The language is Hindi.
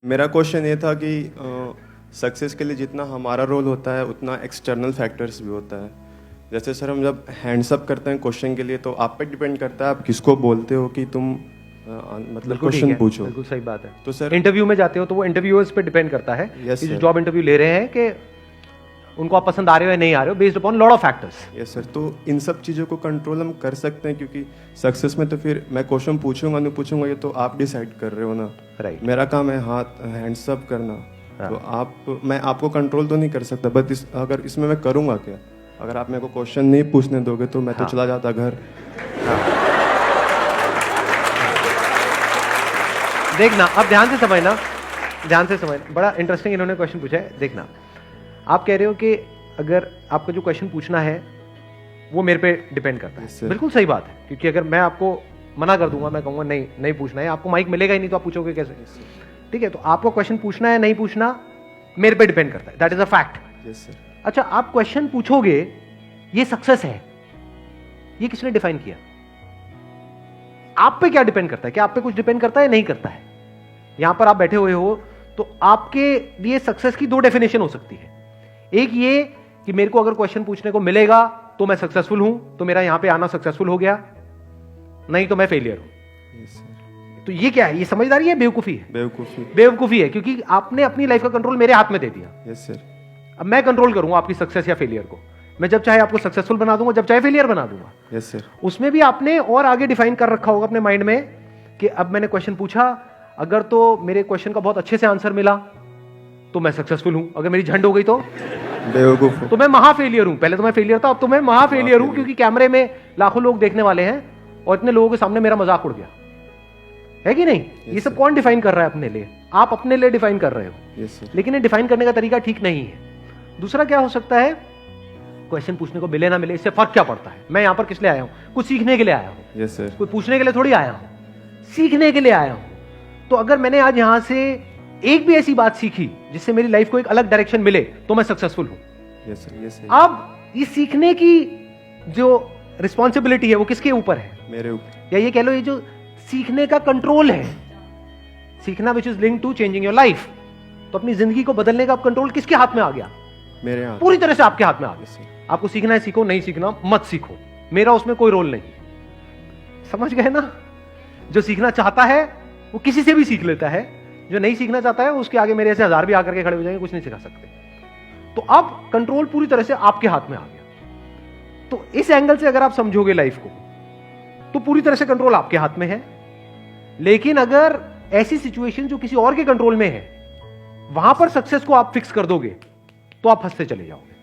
मेरा क्वेश्चन ये था कि सक्सेस के लिए जितना हमारा रोल होता है उतना एक्सटर्नल फैक्टर्स भी होता है। जैसे सर हम जब हैंड्स अप करते हैं क्वेश्चन के लिए तो आप पे डिपेंड करता है आप किसको बोलते हो कि तुम मतलब क्वेश्चन पूछो। बिल्कुल सही बात है। तो सर इंटरव्यू में जाते हो तो वो इंटरव्यूअर्स पे डिपेंड करता है Yes, कि जो sir. जॉब इंटरव्यू ले रहे हैं कि उनको आप पसंद आ रहे हो या नहीं आ रहे हो, based upon lot of factors. Yes sir, तो इन सब चीज़ों को कंट्रोल हम कर सकते हैं क्योंकि सक्सेस में तो फिर मैं क्वेश्चन पूछूंगा नहीं पूछूंगा ये तो आप डिसाइड कर रहे हो ना। राइट। मेरा काम है हाथ हैंड्स अप करना। तो मैं आपको कंट्रोल तो नहीं कर सकता, बट अगर इसमें मैं करूंगा क्या? अगर आप मेरे को क्वेश्चन नहीं पूछने दोगे तो मैं तो चला जाता घर। देखना, अब ध्यान से समझना, बड़ा इंटरेस्टिंग इन्होंने क्वेश्चन पूछा है। देखना, आप कह रहे हो कि अगर आपको जो क्वेश्चन पूछना है वो मेरे पे डिपेंड करता है। Yes, sir. बिल्कुल सही बात है, क्योंकि अगर मैं आपको मना कर दूंगा, मैं कहूंगा नहीं पूछना है, आपको माइक मिलेगा ही नहीं तो आप पूछोगे कैसे? ठीक है, तो आपको क्वेश्चन पूछना है नहीं पूछना मेरे पे डिपेंड करता है, that is a fact. Yes sir. अच्छा, आप क्वेश्चन पूछोगे, ये सक्सेस है, ये किसने डिफाइन किया? आप पे क्या डिपेंड करता है? क्या आप पे कुछ डिपेंड करता है? नहीं करता है। यहां पर आप बैठे हुए हो तो आपके लिए सक्सेस की दो डेफिनेशन हो सकती है। एक ये कि मेरे को अगर क्वेश्चन पूछने को मिलेगा तो मैं सक्सेसफुल हूं, तो मेरा यहां पे आना सक्सेसफुल हो गया, नहीं तो मैं फेलियर हूं। Yes sir. तो ये क्या है? ये समझदारी है, बेवकूफी है? बेवकूफी है, क्योंकि आपने अपनी लाइफ का कंट्रोल मेरे हाथ में दे दिया। Yes sir. अब मैं कंट्रोल करूंगा आपकी सक्सेस या फेलियर को। मैं जब चाहे आपको सक्सेसफुल बना दूंगा, जब चाहे फेलियर बना दूंगा। Yes sir. उसमें भी आपने और आगे डिफाइन कर रखा होगा अपने माइंड में कि अब मैंने क्वेश्चन पूछा, अगर तो मेरे क्वेश्चन का बहुत अच्छे से आंसर मिला तो मैं सक्सेसफुल हूं, अगर मेरी झंड हो गई तो बेवकूफ तो मैं महा फेलियर हूं। पहले तो मैं फेलियर था, अब तो मैं महा फेलियर हूं, क्योंकि कैमरे में लाखों लोग देखने वाले हैं और इतने लोगों के सामने मेरा मजाक उड़ गया है कि नहीं? ये सब कौन डिफाइन कर रहा है अपने लिए? आप अपने लिए डिफाइन कर रहे हो। Yes sir. लेकिन ये डिफाइन करने का तरीका ठीक नहीं है। दूसरा क्या हो सकता है, क्वेश्चन पूछने को मिले ना मिले इससे फर्क क्या पड़ता है? मैं यहां पर किस लिए आया हूं? कुछ सीखने के लिए आया हूं। Yes sir. कोई पूछने के लिए थोड़ी आया हूं, सीखने के लिए आया हूं। तो अगर मैंने आज यहां से एक भी ऐसी बात सीखी जिससे मेरी लाइफ को एक अलग डायरेक्शन मिले तो मैं सक्सेसफुल हूं। Yes sir. Yes sir. अब ये सीखने की जो रिस्पॉन्सिबिलिटी है वो किसके ऊपर है? मेरे ऊपर। या ये कह लो, ये जो सीखने का कंट्रोल है, सीखना which is linked to changing your life, तो अपनी जिंदगी को बदलने का कंट्रोल किसके हाथ में आ गया? मेरे हाथ। पूरी तरह से आपके हाथ में आ गया। Yes, sir. आपको सीखना है सीखो, नहीं सीखना मत सीखो, मेरा उसमें कोई रोल नहीं। समझ गए ना? जो सीखना चाहता है वो किसी से भी सीख लेता है, जो नहीं सीखना चाहता है उसके आगे मेरे ऐसे हजार भी आकर के खड़े हो जाएंगे, कुछ नहीं सिखा सकते। तो अब कंट्रोल पूरी तरह से आपके हाथ में आ गया। तो इस एंगल से अगर आप समझोगे लाइफ को तो पूरी तरह से कंट्रोल आपके हाथ में है। लेकिन अगर ऐसी सिचुएशन जो किसी और के कंट्रोल में है, वहां पर सक्सेस को आप फिक्स कर दोगे तो आप फंसते चले जाओगे।